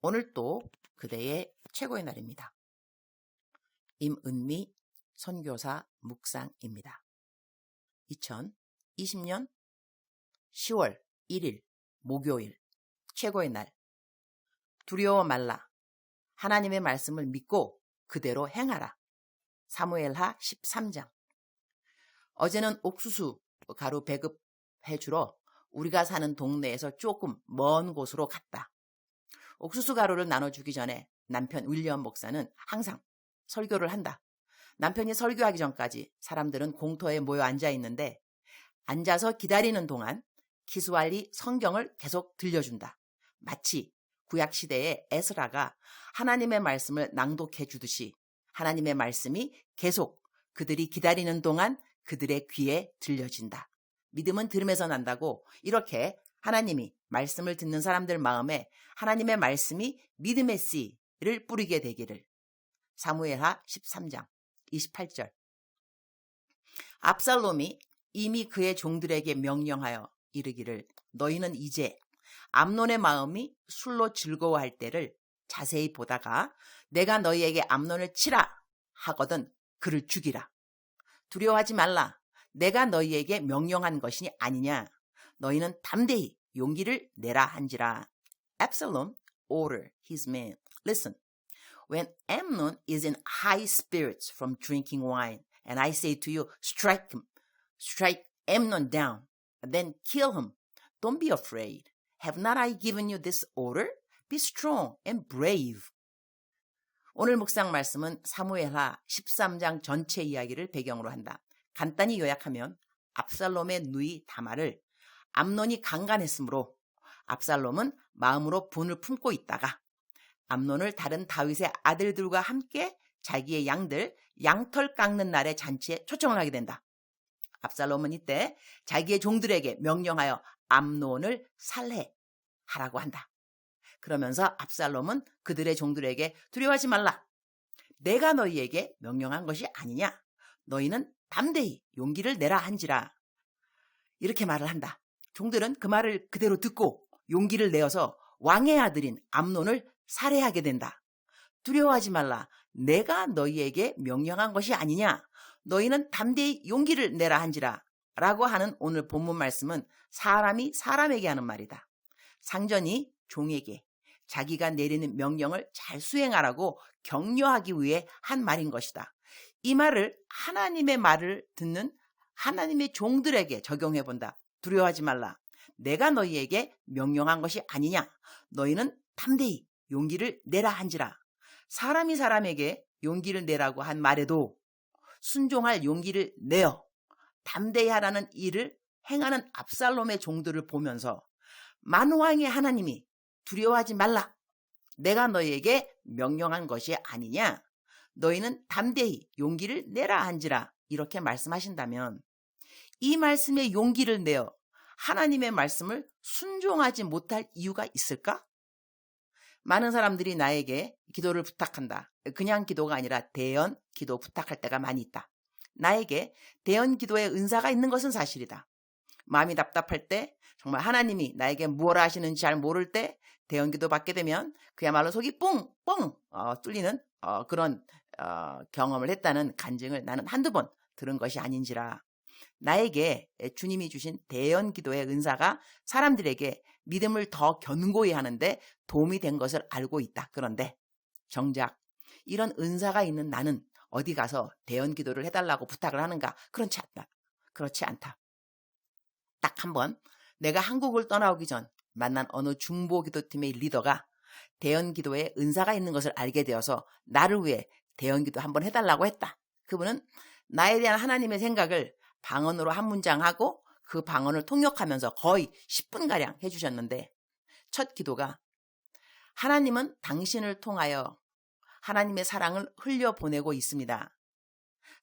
오늘 또 그대의 최고의 날입니다. 임은미 선교사 묵상입니다. 2020년 10월 1일 목요일 최고의 날. 두려워 말라. 하나님의 말씀을 믿고 그대로 행하라. 사무엘하 13장. 어제는 옥수수 가루 배급해 주러 우리가 사는 동네에서 조금 먼 곳으로 갔다. 옥수수 가루를 나눠주기 전에 남편 윌리엄 목사는 항상 설교를 한다. 남편이 설교하기 전까지 사람들은 공터에 모여 앉아 있는데 앉아서 기다리는 동안 키스왈리 성경을 계속 들려준다. 마치 구약시대의 에스라가 하나님의 말씀을 낭독해 주듯이 하나님의 말씀이 계속 그들이 기다리는 동안 그들의 귀에 들려진다. 믿음은 들음에서 난다고 이렇게 하나님이 말씀을 듣는 사람들 마음에 하나님의 말씀이 믿음의 씨를 뿌리게 되기를. 사무엘하 13장 28절. 압살롬이 이미 그의 종들에게 명령하여 이르기를 너희는 이제 암논의 마음이 술로 즐거워할 때를 자세히 보다가 내가 너희에게 암논을 치라 하거든 그를 죽이라. 두려워하지 말라. 내가 너희에게 명령한 것이 아니냐. 너희는 담대히 용기를 내라 한지라. Absalom ordered his men. Listen. When Amnon is in high spirits from drinking wine, and I say to you, strike him, strike Amnon down, and then kill him. Don't be afraid. Have not I given you this order? Be strong and brave. 오늘 묵상 말씀은 사무엘하 13장 전체 이야기를 배경으로 한다. 간단히 요약하면 압살롬의 누이 다말을 암논이 강간했으므로 압살롬은 마음으로 분을 품고 있다가 암논을 다른 다윗의 아들들과 함께 자기의 양들 양털 깎는 날의 잔치에 초청을 하게 된다. 압살롬은 이때 자기의 종들에게 명령하여 암논을 살해하라고 한다. 그러면서 압살롬은 그들의 종들에게 두려워하지 말라. 내가 너희에게 명령한 것이 아니냐. 너희는 담대히 용기를 내라 한지라. 이렇게 말을 한다. 종들은 그 말을 그대로 듣고 용기를 내어서 왕의 아들인 암논을 살해하게 된다. 두려워하지 말라. 내가 너희에게 명령한 것이 아니냐. 너희는 담대히 용기를 내라 한지라. 라고 하는 오늘 본문 말씀은 사람이 사람에게 하는 말이다. 상전이 종에게 자기가 내리는 명령을 잘 수행하라고 격려하기 위해 한 말인 것이다. 이 말을 하나님의 말을 듣는 하나님의 종들에게 적용해 본다. 두려워하지 말라. 내가 너희에게 명령한 것이 아니냐. 너희는 담대히 용기를 내라 한지라. 사람이 사람에게 용기를 내라고 한 말에도 순종할 용기를 내어 담대히 하라는 일을 행하는 압살롬의 종들을 보면서 만왕의 하나님이 두려워하지 말라. 내가 너희에게 명령한 것이 아니냐. 너희는 담대히 용기를 내라 한지라. 이렇게 말씀하신다면 이 말씀에 용기를 내어 하나님의 말씀을 순종하지 못할 이유가 있을까? 많은 사람들이 나에게 기도를 부탁한다. 그냥 기도가 아니라 대언 기도 부탁할 때가 많이 있다. 나에게 대언 기도의 은사가 있는 것은 사실이다. 마음이 답답할 때 정말 하나님이 나에게 무엇을 하시는지 잘 모를 때 대언 기도 받게 되면 그야말로 속이 뻥뻥 뚫리는 그런 경험을 했다는 간증을 나는 한두 번 들은 것이 아닌지라. 나에게 주님이 주신 대언 기도의 은사가 사람들에게 믿음을 더 견고히 하는데 도움이 된 것을 알고 있다. 그런데 정작 이런 은사가 있는 나는 어디 가서 대언 기도를 해달라고 부탁을 하는가? 그렇지 않다. 딱 한 번 내가 한국을 떠나오기 전 만난 어느 중보기도팀의 리더가 대언 기도에 은사가 있는 것을 알게 되어서 나를 위해 대언 기도 한번 해달라고 했다. 그분은 나에 대한 하나님의 생각을 방언으로 한 문장 하고 그 방언을 통역하면서 거의 10분가량 해주셨는데 첫 기도가 하나님은 당신을 통하여 하나님의 사랑을 흘려보내고 있습니다.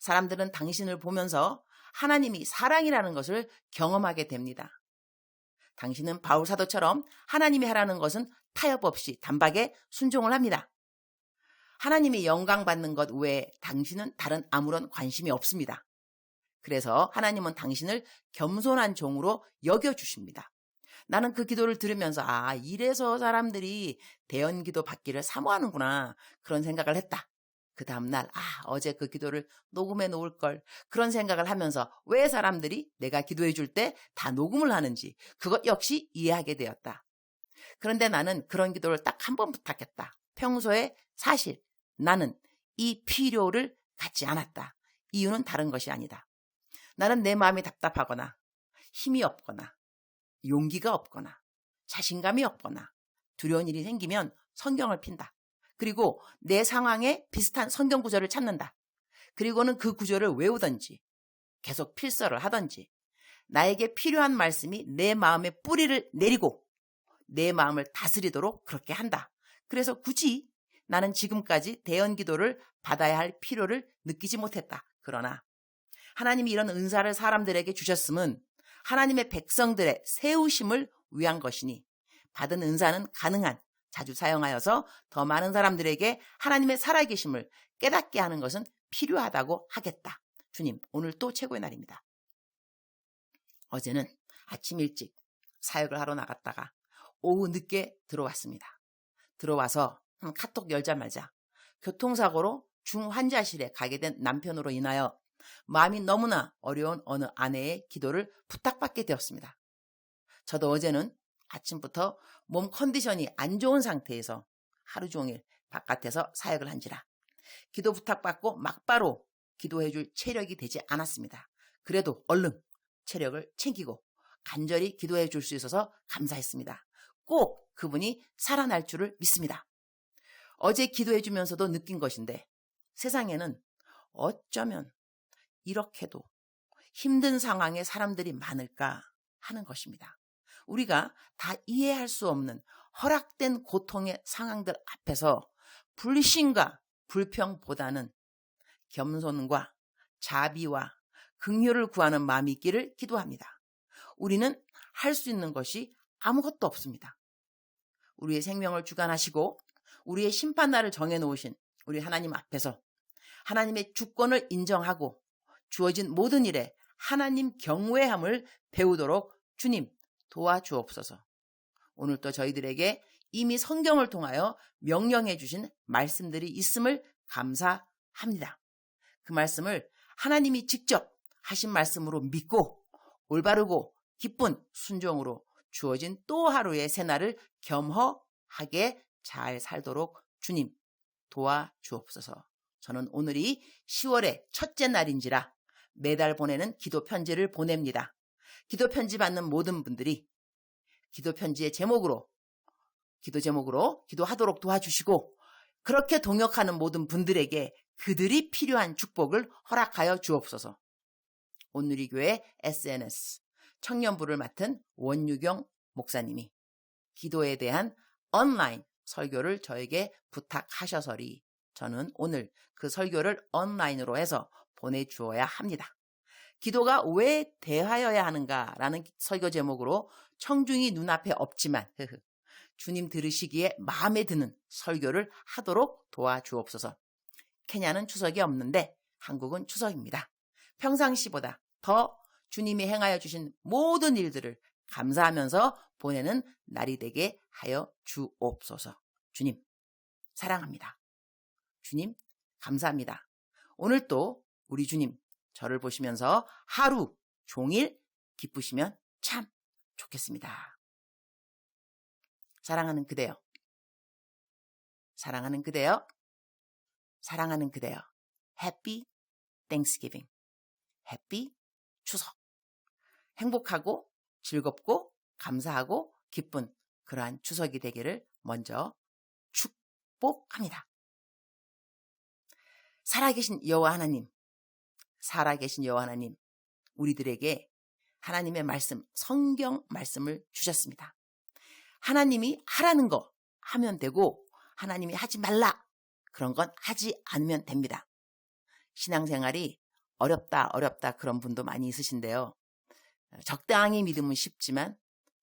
사람들은 당신을 보면서 하나님이 사랑이라는 것을 경험하게 됩니다. 당신은 바울 사도처럼 하나님이 하라는 것은 타협 없이 단박에 순종을 합니다. 하나님이 영광 받는 것 외에 당신은 다른 아무런 관심이 없습니다. 그래서 하나님은 당신을 겸손한 종으로 여겨주십니다. 나는 그 기도를 들으면서 이래서 사람들이 대언기도 받기를 사모하는구나 그런 생각을 했다. 그 다음날 어제 그 기도를 녹음해 놓을 걸 그런 생각을 하면서 왜 사람들이 내가 기도해 줄 때 다 녹음을 하는지 그것 역시 이해하게 되었다. 그런데 나는 그런 기도를 딱 한 번 부탁했다. 평소에 사실 나는 이 필요를 갖지 않았다. 이유는 다른 것이 아니다. 나는 내 마음이 답답하거나 힘이 없거나 용기가 없거나 자신감이 없거나 두려운 일이 생기면 성경을 핀다. 그리고 내 상황에 비슷한 성경 구절을 찾는다. 그리고는 그 구절을 외우던지 계속 필서를 하던지 나에게 필요한 말씀이 내 마음에 뿌리를 내리고 내 마음을 다스리도록 그렇게 한다. 그래서 굳이 나는 지금까지 대언기도를 받아야 할 필요를 느끼지 못했다. 그러나 하나님이 이런 은사를 사람들에게 주셨음은 하나님의 백성들의 세우심을 위한 것이니 받은 은사는 가능한 자주 사용하여서 더 많은 사람들에게 하나님의 살아계심을 깨닫게 하는 것은 필요하다고 하겠다. 주님, 오늘 또 최고의 날입니다. 어제는 아침 일찍 사역을 하러 나갔다가 오후 늦게 들어왔습니다. 들어와서 카톡 열자마자 교통사고로 중환자실에 가게 된 남편으로 인하여 마음이 너무나 어려운 어느 아내의 기도를 부탁받게 되었습니다. 저도 어제는 아침부터 몸 컨디션이 안 좋은 상태에서 하루 종일 바깥에서 사역을 한지라 기도 부탁받고 막바로 기도해줄 체력이 되지 않았습니다. 그래도 얼른 체력을 챙기고 간절히 기도해 줄 수 있어서 감사했습니다. 꼭 그분이 살아날 줄을 믿습니다. 어제 기도해 주면서도 느낀 것인데 세상에는 어쩌면 이렇게도 힘든 상황에 사람들이 많을까 하는 것입니다. 우리가 다 이해할 수 없는 허락된 고통의 상황들 앞에서 불신과 불평보다는 겸손과 자비와 긍휼을 구하는 마음이 있기를 기도합니다. 우리는 할 수 있는 것이 아무것도 없습니다. 우리의 생명을 주관하시고 우리의 심판날을 정해놓으신 우리 하나님 앞에서 하나님의 주권을 인정하고 주어진 모든 일에 하나님 경외함을 배우도록 주님 도와주옵소서. 오늘 또 저희들에게 이미 성경을 통하여 명령해 주신 말씀들이 있음을 감사합니다. 그 말씀을 하나님이 직접 하신 말씀으로 믿고 올바르고 기쁜 순종으로 주어진 또 하루의 새날을 겸허하게 잘 살도록 주님 도와주옵소서. 저는 오늘이 10월의 첫째 날인지라 매달 보내는 기도 편지를 보냅니다. 기도 편지 받는 모든 분들이 기도 편지의 제목으로 기도 제목으로 기도하도록 도와주시고 그렇게 동역하는 모든 분들에게 그들이 필요한 축복을 허락하여 주옵소서. 온누리교회 SNS 청년부를 맡은 원유경 목사님이 기도에 대한 온라인 설교를 저에게 부탁하셔서리 저는 오늘 그 설교를 온라인으로 해서 보내주어야 합니다. 기도가 왜 대하여야 하는가라는 설교 제목으로 청중이 눈앞에 없지만 주님 들으시기에 마음에 드는 설교를 하도록 도와주옵소서. 케냐는 추석이 없는데 한국은 추석입니다. 평상시보다 더 주님이 행하여 주신 모든 일들을 감사하면서 보내는 날이 되게 하여 주옵소서. 주님 사랑합니다. 주님 감사합니다. 오늘 또 우리 주님 저를 보시면서 하루 종일 기쁘시면 참 좋겠습니다. 사랑하는 그대여, 사랑하는 그대여, 사랑하는 그대여. 해피 땡스기빙, 해피 추석. 행복하고 즐겁고 감사하고 기쁜 그러한 추석이 되기를 먼저 축복합니다. 살아계신 여호와 하나님, 살아계신 여호와 하나님, 우리들에게 하나님의 말씀, 성경 말씀을 주셨습니다. 하나님이 하라는 거 하면 되고 하나님이 하지 말라 그런 건 하지 않으면 됩니다. 신앙생활이 어렵다 그런 분도 많이 있으신데요. 적당히 믿으면 쉽지만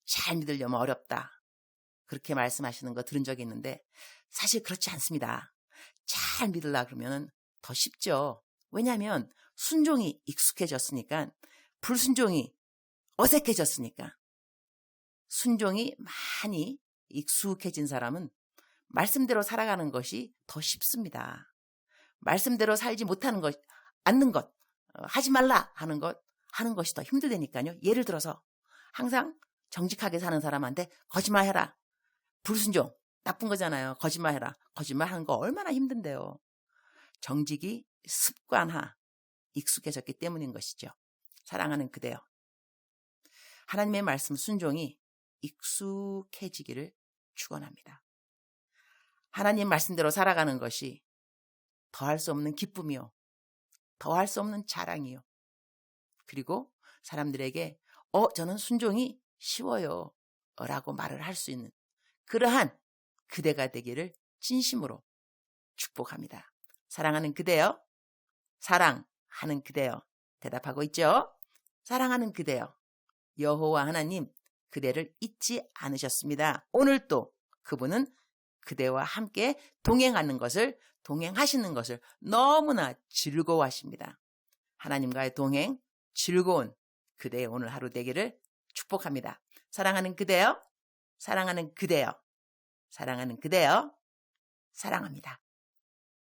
잘 믿으려면 어렵다 그렇게 말씀하시는 거 들은 적이 있는데 사실 그렇지 않습니다. 잘 믿으려고 그러면 더 쉽죠. 왜냐하면 순종이 익숙해졌으니까 불순종이 어색해졌으니까 순종이 많이 익숙해진 사람은 말씀대로 살아가는 것이 더 쉽습니다. 말씀대로 살지 못하는 것, 않는 것, 하지 말라 하는 것이 더 힘들다니까요. 예를 들어서 항상 정직하게 사는 사람한테 거짓말해라. 불순종, 나쁜 거잖아요. 거짓말해라. 거짓말하는 거 얼마나 힘든데요. 정직이 습관화, 익숙해졌기 때문인 것이죠. 사랑하는 그대여. 하나님의 말씀 순종이 익숙해지기를 축원합니다. 하나님 말씀대로 살아가는 것이 더할 수 없는 기쁨이요. 더할 수 없는 자랑이요. 그리고 사람들에게 저는 순종이 쉬워요 라고 말을 할 수 있는 그러한 그대가 되기를 진심으로 축복합니다. 사랑하는 그대여, 사랑하는 그대여 대답하고 있죠. 사랑하는 그대여, 여호와 하나님 그대를 잊지 않으셨습니다. 오늘 또 그분은 그대와 함께 동행하시는 것을 너무나 즐거워하십니다. 하나님과의 동행, 즐거운 그대의 오늘 하루 되기를 축복합니다. 사랑하는 그대여, 사랑하는 그대여, 사랑하는 그대여, 사랑합니다.